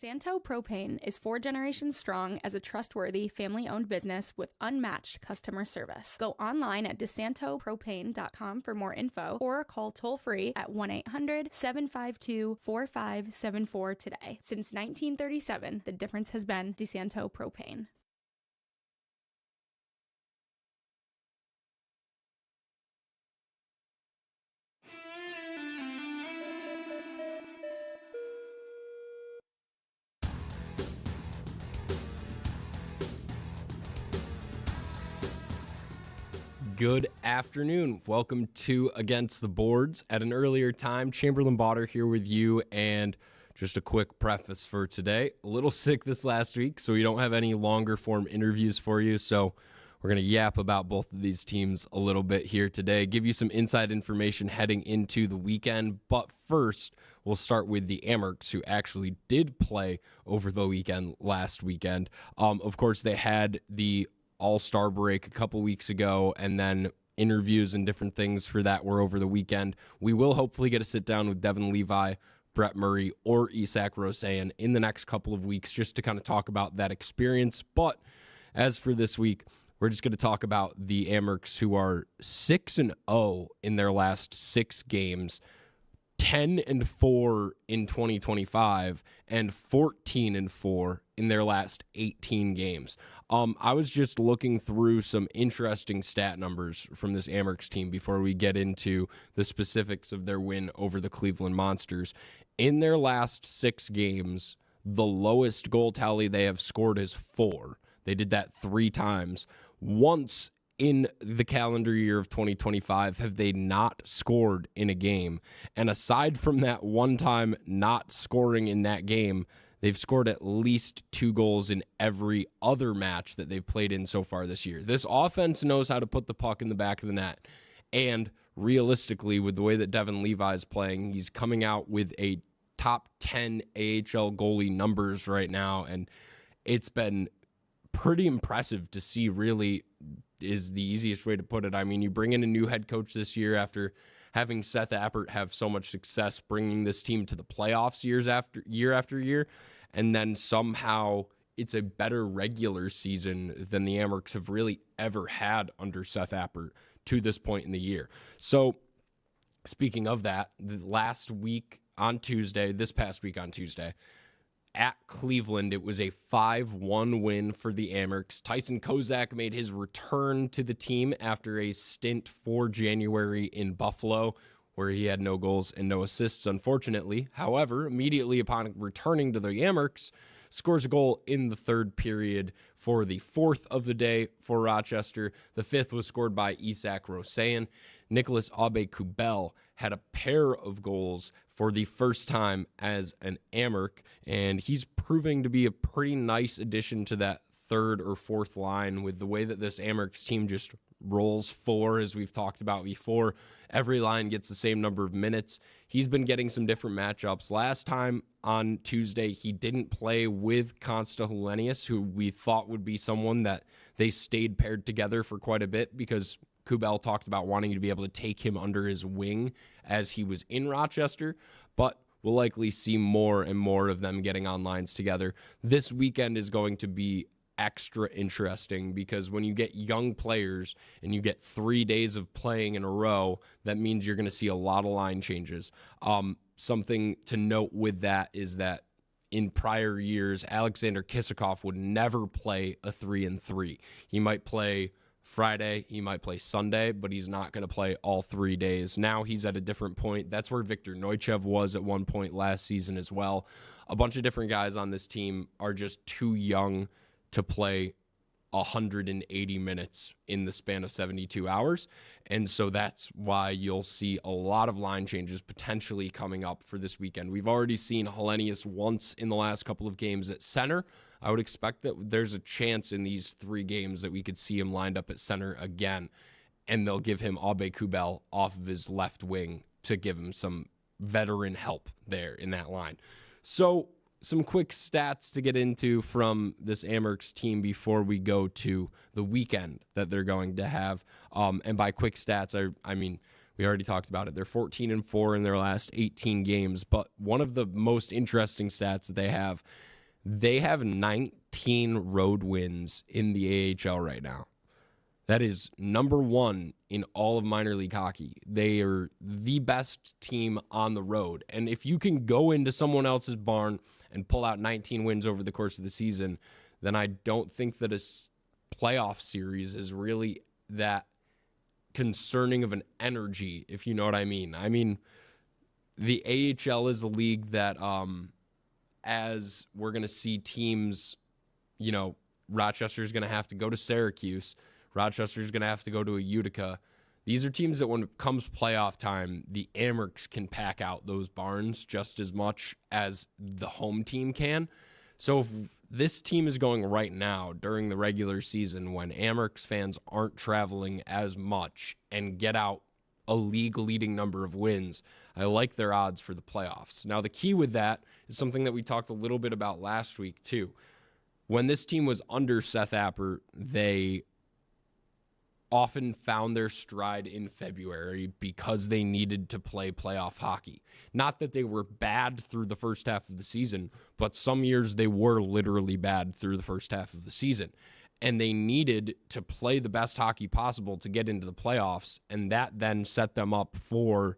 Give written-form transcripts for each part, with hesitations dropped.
DeSanto Propane is 4 generations strong as a trustworthy, family-owned business with unmatched customer service. Go online at DeSantoPropane.com for more info or call toll-free at 1-800-752-4574 today. Since 1937, the difference has been DeSanto Propane. Good afternoon. Welcome to Against the Boards. At an earlier time, Chamberlain Bauder here with you, and just a quick preface for today. A little sick this last week, so we don't have any longer form interviews for you, so we're going to yap about both of these teams a little bit here today, give you some inside information heading into the weekend. But first, we'll start with the Amerks, who actually did play over the weekend last weekend. Of course, they had the All-Star break a couple weeks ago, and then interviews and different things for that were over the weekend. We will hopefully get a sit down with Devin Levi, Brett Murray, or Isak Rosen in the next couple of weeks just to kind of talk about that experience. But as for this week, we're just going to talk about the Amerks, who are 6-0 in their last 6 games, 10-4 in 2025, and 14-4 in their last 18 games. I was just looking through some interesting stat numbers from this Amerks team before we get into the specifics of their win over the Cleveland Monsters. In their last 6 games, the lowest goal tally they have scored is 4. They did that 3 times. Once in the calendar year of 2025 have they not scored in a game. And aside from that one time not scoring in that game, they've scored at least 2 goals in every other match that they've played in so far this year. This offense knows how to put the puck in the back of the net. And realistically, with the way that Devin Levi is playing, he's coming out with a top 10 AHL goalie numbers right now. And it's been pretty impressive to see, really, is the easiest way to put it. I mean, you bring in a new head coach this year after having Seth Appert have so much success bringing this team to the playoffs year after year, and then somehow it's a better regular season than the Amerks have really ever had under Seth Appert to this point in the year. So speaking of that, this past week on Tuesday, at Cleveland, it was a 5-1 win for the Amerks. Tyson Kozak made his return to the team after a stint for January in Buffalo, where he had no goals and no assists, unfortunately. However, immediately upon returning to the Amerks, scores a goal in the 3rd period for the 4th of the day for Rochester. The 5th was scored by Isak Rosen. Nicholas Aube-Kubel had a pair of goals for the first time as an Amerk, and he's proving to be a pretty nice addition to that 3rd or 4th line with the way that this Amerks team just rolls 4, as we've talked about before. Every line gets the same number of minutes. He's been getting some different matchups. Last time on Tuesday, he didn't play with Konsta Helenius, who we thought would be someone that they stayed paired together for quite a bit because Kubel talked about wanting to be able to take him under his wing as he was in Rochester, but we'll likely see more and more of them getting on lines together. This weekend is going to be extra interesting because when you get young players and you get 3 days of playing in a row, that means you're going to see a lot of line changes. Something to note with that is that in prior years, Alexander Kisakov would never play a 3-3. He might play Friday, he might play Sunday, but he's not going to play all 3 days. Now he's at a different point. That's where Victor Neuchev was at one point last season as well. A bunch of different guys on this team are just too young to play 180 minutes in the span of 72 hours. And so that's why you'll see a lot of line changes potentially coming up for this weekend. We've already seen Helenius once in the last couple of games at center. I would expect that there's a chance in these 3 games that we could see him lined up at center again, and they'll give him Aube-Kubel off of his left wing to give him some veteran help there in that line. So some quick stats to get into from this Amerks team before we go to the weekend that they're going to have. And by quick stats, I mean, we already talked about it. They're 14-4 in their last 18 games, but one of the most interesting stats that they have They have 19 road wins in the AHL right now. That is number one in all of minor league hockey. They are the best team on the road. And if you can go into someone else's barn and pull out 19 wins over the course of the season, then I don't think that a playoff series is really that concerning of an energy, if you know what I mean. I mean, the AHL is a league that, as we're going to see teams, Rochester's going to have to go to Syracuse. Rochester's going to have to go to a Utica. These are teams that when it comes playoff time, the Amerks can pack out those barns just as much as the home team can. So if this team is going right now during the regular season when Amerks fans aren't traveling as much and get out a league-leading number of wins, I like their odds for the playoffs. Now, the key with that is something that we talked a little bit about last week, too. When this team was under Seth Apper, they often found their stride in February because they needed to play playoff hockey. Not that they were bad through the first half of the season, but some years they were literally bad through the first half of the season. And they needed to play the best hockey possible to get into the playoffs, and that then set them up for,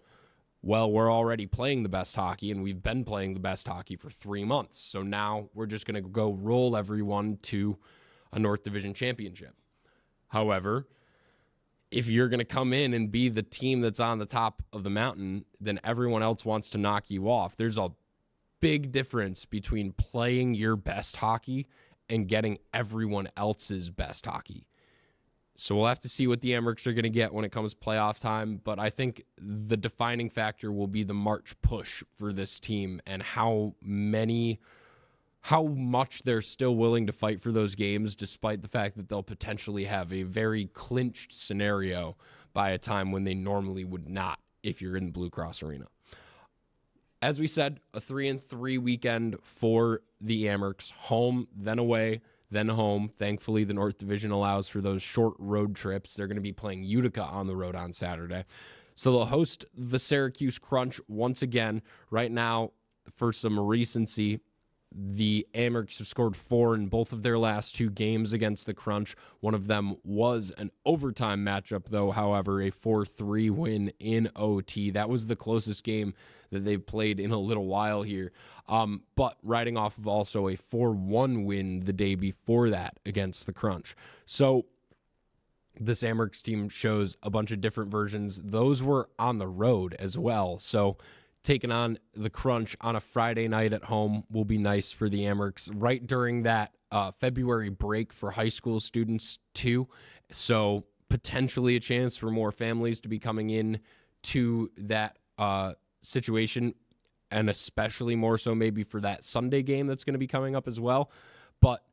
well, we're already playing the best hockey, and we've been playing the best hockey for 3 months. So now we're just going to go roll everyone to a North Division championship. However, if you're going to come in and be the team that's on the top of the mountain, then everyone else wants to knock you off. There's a big difference between playing your best hockey and getting everyone else's best hockey. So we'll have to see what the Amerks are going to get when it comes playoff time, but I think the defining factor will be the March push for this team and how much they're still willing to fight for those games, despite the fact that they'll potentially have a very clinched scenario by a time when they normally would not if you're in the Blue Cross Arena. As we said, a 3-3 weekend for the Amerks. Home, then away, then home. Thankfully, the North Division allows for those short road trips. They're going to be playing Utica on the road on Saturday. So they'll host the Syracuse Crunch once again. Right now, for some recency, the Amerks have scored 4 in both of their last 2 games against the Crunch. One of them was an overtime matchup, though, however, a 4-3 win in OT. That was the closest game that they've played in a little while here. But riding off of also a 4-1 win the day before that against the Crunch. So this Amerks team shows a bunch of different versions. Those were on the road as well. So taking on the Crunch on a Friday night at home will be nice for the Amerks right during that February break for high school students too. So potentially a chance for more families to be coming in to that situation, and especially more so maybe for that Sunday game that's going to be coming up as well. But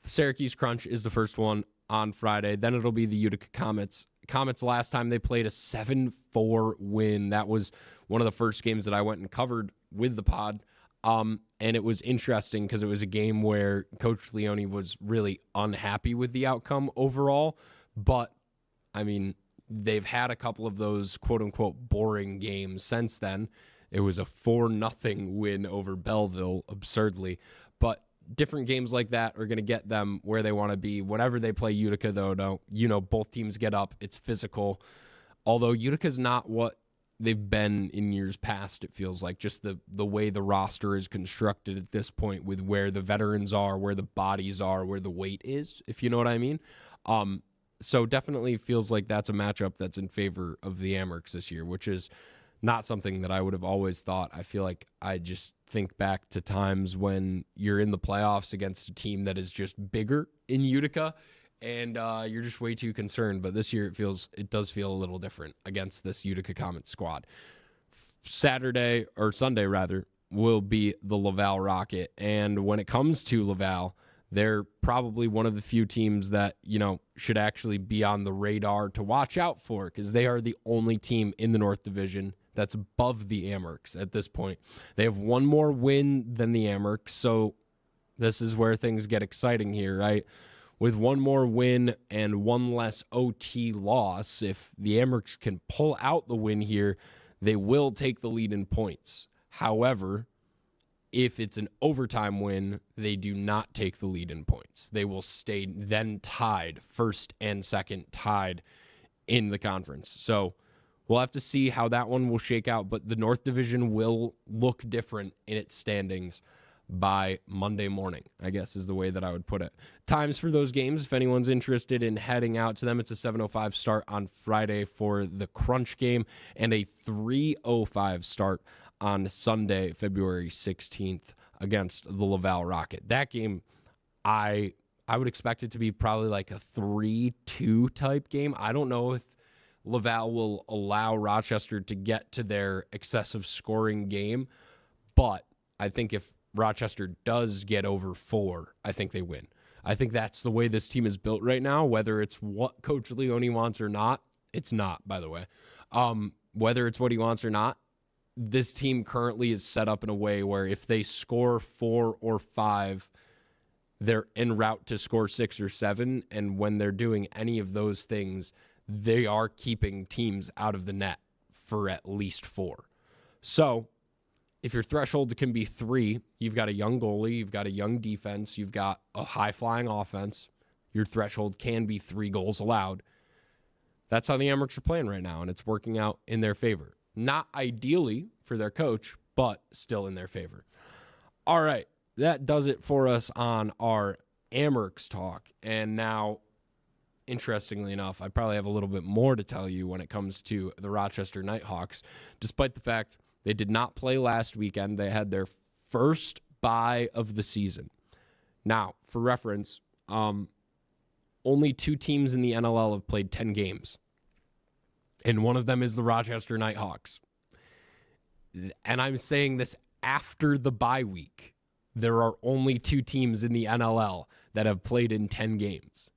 the Syracuse Crunch is the first one on Friday. Then it'll be the Utica Comets. Comets last time they played a 7-4 win. That was one of the first games that I went and covered with the pod. And it was interesting because it was a game where Coach Leone was really unhappy with the outcome overall. But, I mean, they've had a couple of those quote-unquote boring games since then. It was a 4-0 win over Belleville, absurdly. But different games like that are going to get them where they want to be. Whenever they play Utica, though, both teams get up. It's physical. Although Utica's not what they've been in years past, it feels like. Just the way the roster is constructed at this point with where the veterans are, where the bodies are, where the weight is, if you know what I mean. So definitely feels like that's a matchup that's in favor of the Amerks this year, which is not something that I would have always thought. I feel like I just think back to times when you're in the playoffs against a team that is just bigger in Utica, and you're just way too concerned. But this year it does feel a little different against this Utica Comets squad. Saturday, or Sunday rather, will be the Laval Rocket. And when it comes to Laval, they're probably one of the few teams that, should actually be on the radar to watch out for, because they are the only team in the North Division that's above the Amerks at this point. They have one more win than the Amerks, so this is where things get exciting here, right? With one more win and one less OT loss, if the Amerks can pull out the win here, they will take the lead in points. However, if it's an overtime win, they do not take the lead in points. They will stay then tied, first and second tied in the conference. So we'll have to see how that one will shake out, but the North Division will look different in its standings by Monday morning, I guess is the way that I would put it. Times for those games, if anyone's interested in heading out to them, it's a 7:05 start on Friday for the Crunch game and a 3:05 start on Sunday, February 16th against the Laval Rocket. That game, I would expect it to be probably like a 3-2 type game. I don't know if Laval will allow Rochester to get to their excessive scoring game, but I think if Rochester does get over 4, I think they win. I think that's the way this team is built right now, whether it's what Coach Leone wants or not. It's not, by the way. Whether it's what he wants or not, this team currently is set up in a way where if they score 4 or 5, they're en route to score 6 or 7. And when they're doing any of those things, they are keeping teams out of the net for at least 4. So if your threshold can be 3, you've got a young goalie, you've got a young defense, you've got a high-flying offense, your threshold can be 3 goals allowed. That's how the Amerks are playing right now, and it's working out in their favor. Not ideally for their coach, but still in their favor. All right, that does it for us on our Amerks talk. And now, interestingly enough, I probably have a little bit more to tell you when it comes to the Rochester Knighthawks, despite the fact they did not play last weekend. They had their first bye of the season. Now, for reference, only 2 teams in the NLL have played 10 games. And one of them is the Rochester Knighthawks. And I'm saying this after the bye week. There are only 2 teams in the NLL that have played in 10 games.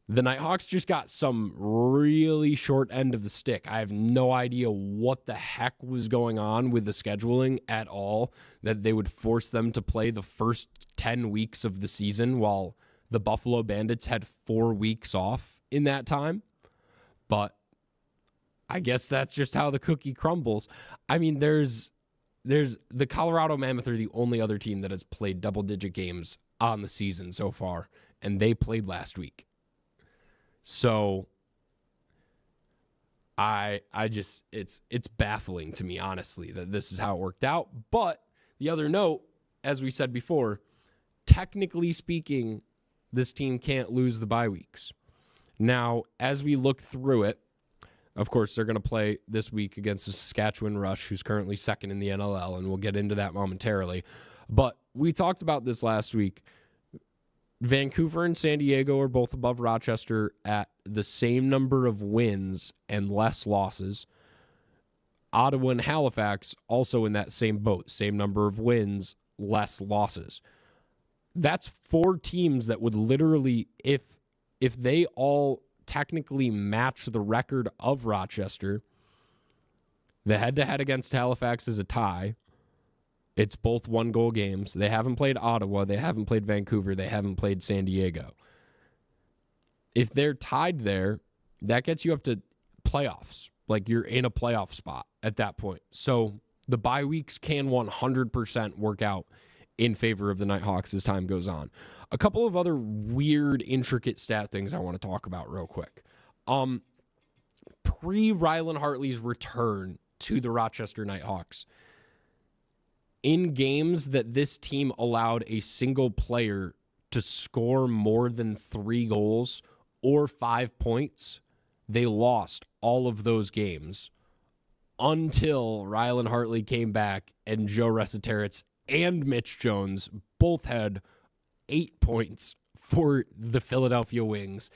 The Knighthawks just got some really short end of the stick. I have no idea what the heck was going on with the scheduling at all, that they would force them to play the first 10 weeks of the season while the Buffalo Bandits had 4 weeks off in that time. But I guess that's just how the cookie crumbles. I mean, there's the Colorado Mammoth are the only other team that has played double-digit games on the season so far, and they played last week. So I just it's baffling to me, honestly, that this is how it worked out. But the other note, as we said before, technically speaking, this team can't lose the bye weeks. Now, as we look through it, of course, they're going to play this week against the Saskatchewan Rush, who's currently second in the NLL, and we'll get into that momentarily. But we talked about this last week. Vancouver and San Diego are both above Rochester at the same number of wins and less losses. Ottawa and Halifax also in that same boat, same number of wins, less losses. That's 4 teams that would literally, if they all technically match the record of Rochester, the head-to-head against Halifax is a tie. It's both 1-goal games. They haven't played Ottawa. They haven't played Vancouver. They haven't played San Diego. If they're tied there, that gets you up to playoffs. Like, you're in a playoff spot at that point. So the bye weeks can 100% work out in favor of the Knighthawks as time goes on. A couple of other weird, intricate stat things I want to talk about real quick. Pre-Rylan Hartley's return to the Rochester Knighthawks, in games that this team allowed a single player to score more than 3 goals or 5 points, they lost all of those games until Rylan Hartley came back and Joe Resetaritz and Mitch Jones both had 8 points for the Philadelphia Wings,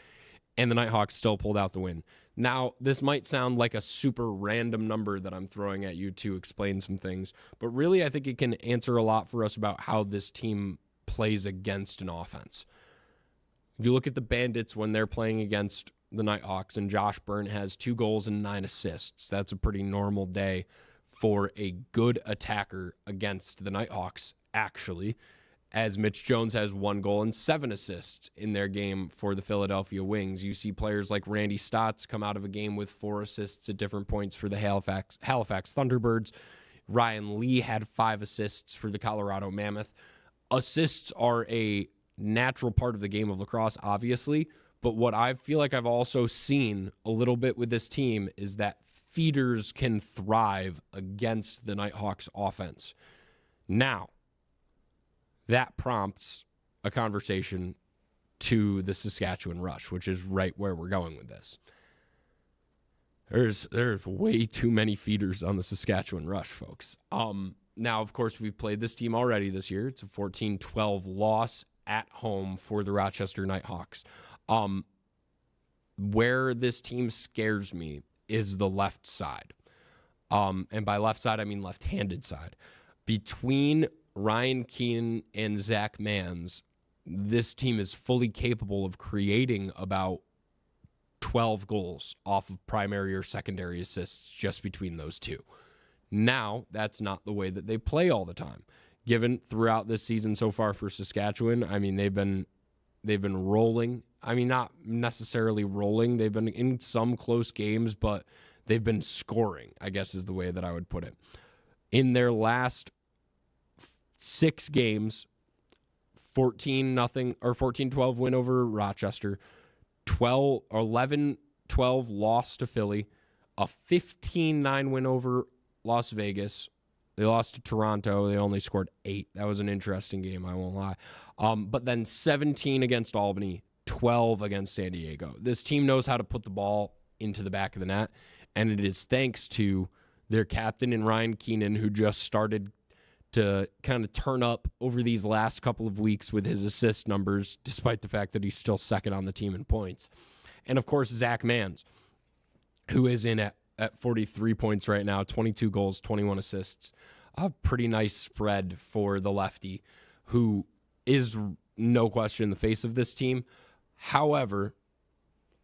and the Knighthawks still pulled out the win. Now, this might sound like a super random number that I'm throwing at you to explain some things, but really I think it can answer a lot for us about how this team plays against an offense. If you look at the Bandits when they're playing against the Knighthawks, and Josh Byrne has 2 goals and 9 assists. That's a pretty normal day for a good attacker against the Knighthawks, actually, as Mitch Jones has 1 goal and 7 assists in their game for the Philadelphia Wings. You see players like Randy Stotts come out of a game with 4 assists at different points for the Halifax Thunderbirds. Ryan Lee had 5 assists for the Colorado Mammoth. Assists are a natural part of the game of lacrosse, obviously, but what I feel like I've also seen a little bit with this team is that feeders can thrive against the Knighthawks offense. Now, that prompts a conversation to the Saskatchewan Rush, which is right where we're going with this. There's way too many feeders on the Saskatchewan Rush, folks. Now, of course, we've played this team already this year. It's a 14-12 loss at home for the Rochester Knighthawks. Where this team scares me is the left side. And by left side, I mean left-handed side. Between Ryan Keenan and Zach Manns, this team is fully capable of creating about 12 goals off of primary or secondary assists just between those two. Now, that's not the way that they play all the time. Given throughout this season so far for Saskatchewan, I mean, they've been rolling. I mean, not necessarily rolling. They've been in some close games, but they've been scoring, I guess is the way that I would put it. In their last 6 games, 14-0 or 14-12 win over Rochester, 11-12 loss to Philly, a 15-9 win over Las Vegas. They lost to Toronto. They only scored 8. That was an interesting game, I won't lie. But then 17 against Albany, 12 against San Diego. This team knows how to put the ball into the back of the net, and it is thanks to their captain in Ryan Keenan, who just started to kind of turn up over these last couple of weeks with his assist numbers, despite the fact that he's still second on the team in points. And, of course, Zach Manns, who is in at 43 points right now, 22 goals, 21 assists. A pretty nice spread for the lefty, who is no question the face of this team. However,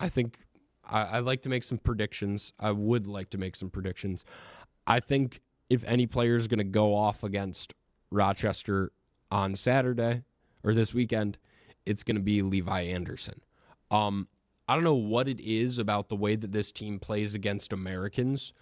I think I'd like to make some predictions. I would like to make some predictions. I think if any player is going to go off against Rochester on Saturday or this weekend, it's going to be Levi Anderson. I don't know what it is about the way that this team plays against Americans,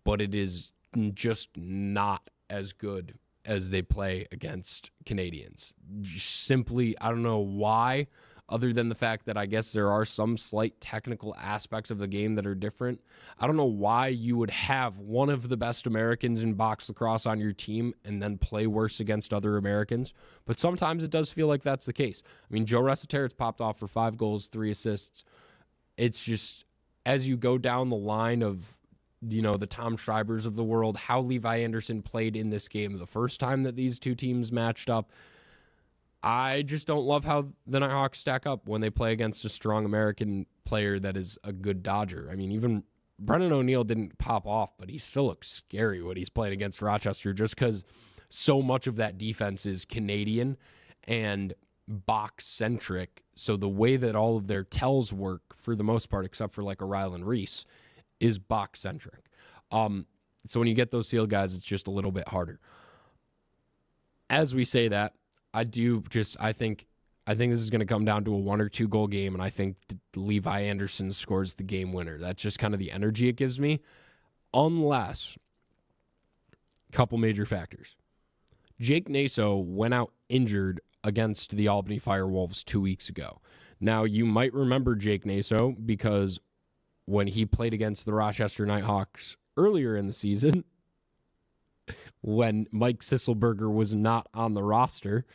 but it is just not as good as they play against Canadians. Simply, I don't know why, other than the fact that I guess there are some slight technical aspects of the game that are different. I don't know why you would have one of the best Americans in box lacrosse on your team and then play worse against other Americans, but sometimes it does feel like that's the case. I mean, Joe Resetarits popped off for 5 goals, 3 assists. It's just, as you go down the line of, the Tom Schreibers of the world, how Levi Anderson played in this game the first time that these two teams matched up, I just don't love how the Knighthawks stack up when they play against a strong American player that is a good Dodger. I mean, even Brennan O'Neill didn't pop off, but he still looks scary when he's playing against Rochester just because so much of that defense is Canadian and box-centric. So the way that all of their tells work, for the most part, except for like a Rylan Reese, is box-centric. So when you get those field guys, it's just a little bit harder. As we say that, I think this is going to come down to a 1 or 2 goal game, and I think Levi Anderson scores the game winner. That's just kind of the energy it gives me, unless a couple major factors. Jake Naso went out injured against the Albany Firewolves 2 weeks ago. Now, you might remember Jake Naso because when he played against the Rochester Knighthawks earlier in the season, when Mike Sisselberger was not on the roster,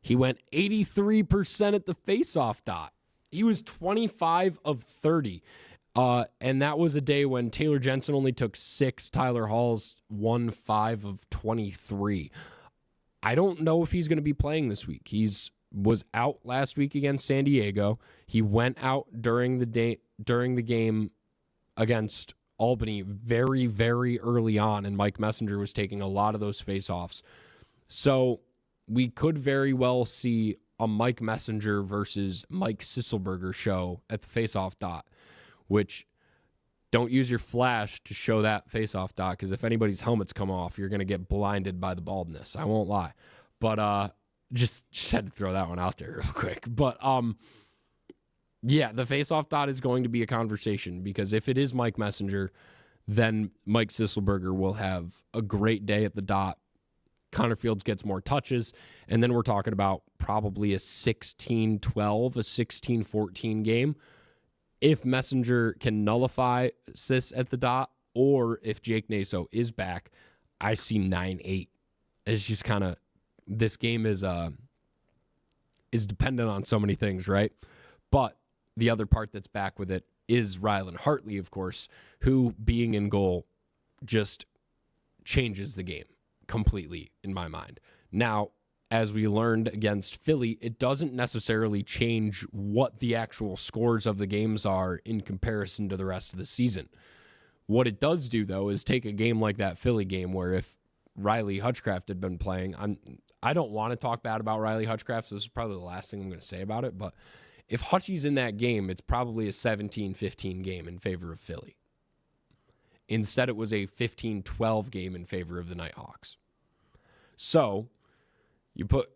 he went 83% at the faceoff dot. He was 25 of 30. And that was a day when Taylor Jensen only took 6. Tyler Halls won 5 of 23. I don't know if he's going to be playing this week. Was out last week against San Diego. He went out during the game against Albany very, very early on, and Mike Messenger was taking a lot of those faceoffs. So we could very well see a Mike Messenger versus Mike Sisselberger show at the faceoff dot, which don't use your flash to show that faceoff dot, because if anybody's helmets come off, you're going to get blinded by the baldness. I won't lie. But just had to throw that one out there real quick. But yeah, the faceoff dot is going to be a conversation, because if it is Mike Messenger, then Mike Sisselberger will have a great day at the dot. Connor Fields gets more touches, and then we're talking about probably a 16-12, a 16-14 game. If Messenger can nullify Sis at the dot, or if Jake Naso is back, I see 9-8. It's just kind of, this game is dependent on so many things, right? But the other part that's back with it is Rylan Hartley, of course, who, being in goal, just changes the game completely in my mind. Now, as we learned against Philly, it doesn't necessarily change what the actual scores of the games are in comparison to the rest of the season. What it does do, though, is take a game like that Philly game where if Riley Hutchcraft had been playing, I don't want to talk bad about Riley Hutchcraft, so this is probably the last thing I'm going to say about it, but if Hutchie's in that game, it's probably a 17-15 game in favor of Philly. Instead, it was a 15-12 game in favor of the Knighthawks. So, you put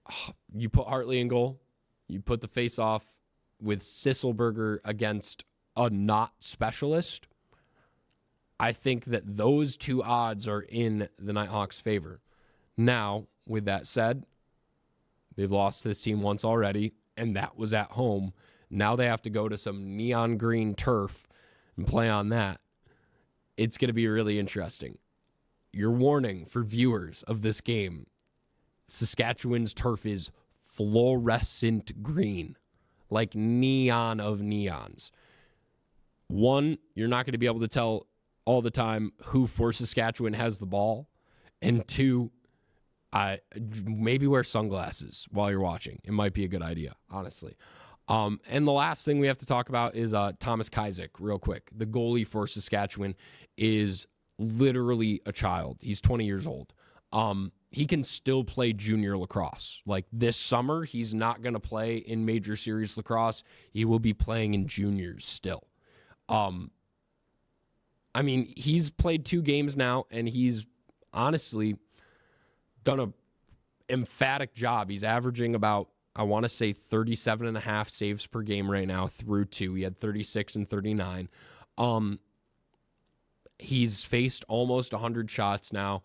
Hartley in goal. You put the face-off with Sisselberger against a not specialist. I think that those two odds are in the Knighthawks' favor. Now, with that said, they've lost this team once already, and that was at home. Now they have to go to some neon green turf and play on that. It's going to be really interesting. Your warning for viewers of this game: Saskatchewan's turf is fluorescent green, like neon of neons. One, you're not going to be able to tell all the time who for Saskatchewan has the ball. And two, maybe wear sunglasses while you're watching. It might be a good idea, honestly. And the last thing we have to talk about is Thomas Kozak, real quick. The goalie for Saskatchewan is literally a child. He's 20 years old. He can still play junior lacrosse. Like this summer, he's not going to play in major series lacrosse. He will be playing in juniors still. I mean, he's played 2 games now, and he's honestly done an emphatic job. He's averaging about, I want to say, 37.5 saves per game right now through 2. He had 36 and 39. He's faced almost 100 shots now.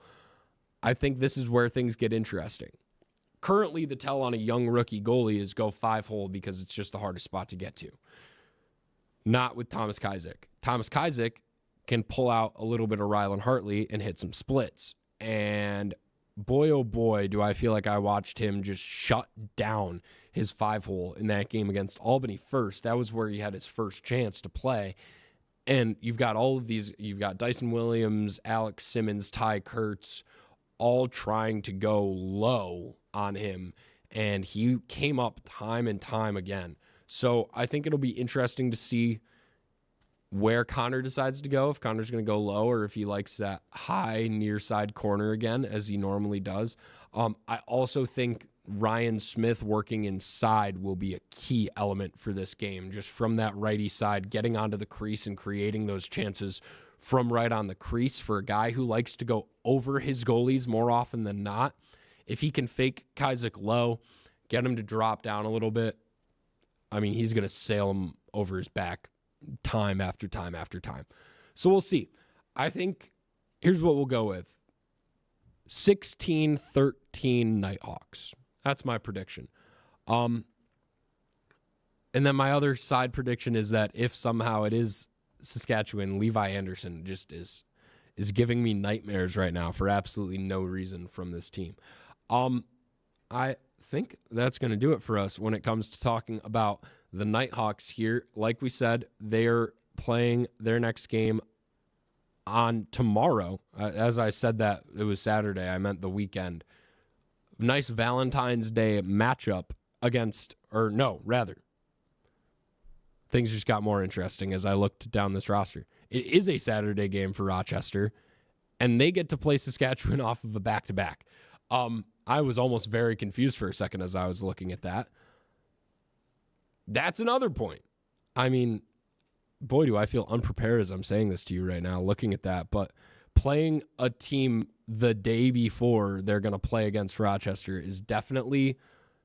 I think this is where things get interesting. Currently, the tell on a young rookie goalie is go 5-hole because it's just the hardest spot to get to. Not with Thomas Kozak. Thomas Kozak can pull out a little bit of Rylan Hartley and hit some splits. And boy, oh boy, do I feel like I watched him just shut down his 5-hole in that game against Albany first. That was where he had his first chance to play. And you've got all of these, you've got Dyson Williams, Alex Simmons, Ty Kurtz, all trying to go low on him. And he came up time and time again. So I think it'll be interesting to see where Connor decides to go, if Connor's going to go low or if he likes that high near side corner again, as he normally does. I also think Ryan Smith working inside will be a key element for this game, just from that righty side, getting onto the crease and creating those chances from right on the crease for a guy who likes to go over his goalies more often than not. If he can fake Kozak low, get him to drop down a little bit, I mean, he's going to sail him over his back time after time after time. So we'll see. I think here's what we'll go with. 16-13 Knighthawks. That's my prediction. And then my other side prediction is that if somehow it is Saskatchewan, Levi Anderson just is giving me nightmares right now for absolutely no reason from this team. I think that's going to do it for us when it comes to talking about the Knighthawks here. Like we said, they're playing their next game on tomorrow. As I said that it was Saturday, I meant the weekend. Nice Valentine's Day matchup against, or no, rather, things just got more interesting as I looked down this roster. It is a Saturday game for Rochester, and they get to play Saskatchewan off of a back-to-back. I was almost very confused for a second as I was looking at that. That's another point. I mean, boy, do I feel unprepared as I'm saying this to you right now, looking at that. But playing a team the day before they're going to play against Rochester is definitely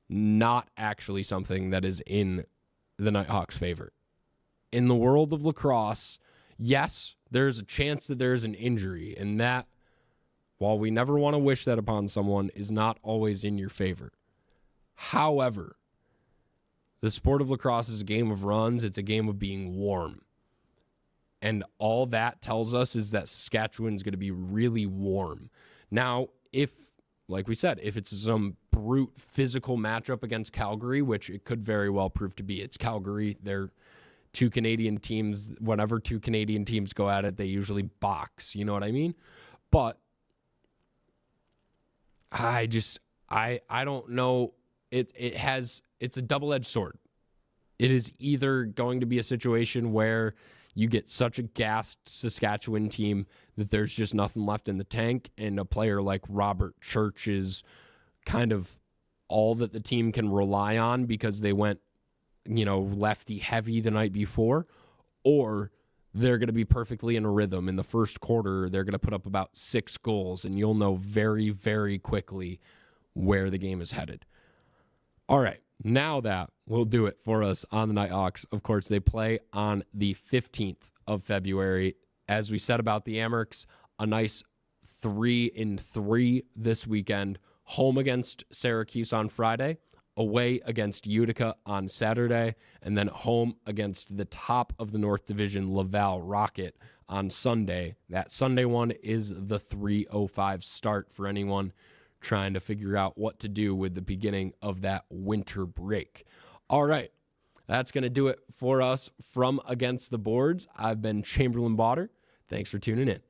not actually something that is in the Knighthawks' favor. In the world of lacrosse, yes, there's a chance that there's an injury, and that, while we never want to wish that upon someone, is not always in your favor. However, the sport of lacrosse is a game of runs. It's a game of being warm. And all that tells us is that Saskatchewan's going to be really warm. Now, if, like we said, if it's some brute physical matchup against Calgary, which it could very well prove to be, it's Calgary. They're two Canadian teams. Whenever two Canadian teams go at it, they usually box. You know what I mean? But I don't know. It's a double-edged sword. It is either going to be a situation where you get such a gassed Saskatchewan team that there's just nothing left in the tank, and a player like Robert Church is kind of all that the team can rely on because they went, lefty heavy the night before, or they're going to be perfectly in a rhythm. In the first quarter, they're going to put up about 6 goals, and you'll know very, very quickly where the game is headed. All right, now that will do it for us on the Knighthawks. Of course, they play on the 15th of February. As we said about the Amerks, a nice 3-3 this weekend. Home against Syracuse on Friday, away against Utica on Saturday, and then home against the top of the North Division, Laval Rocket, on Sunday. That Sunday one is the 3:05 start for anyone trying to figure out what to do with the beginning of that winter break. All right, that's going to do it for us from Against the Boards. I've been Chamberlain Bauder. Thanks for tuning in.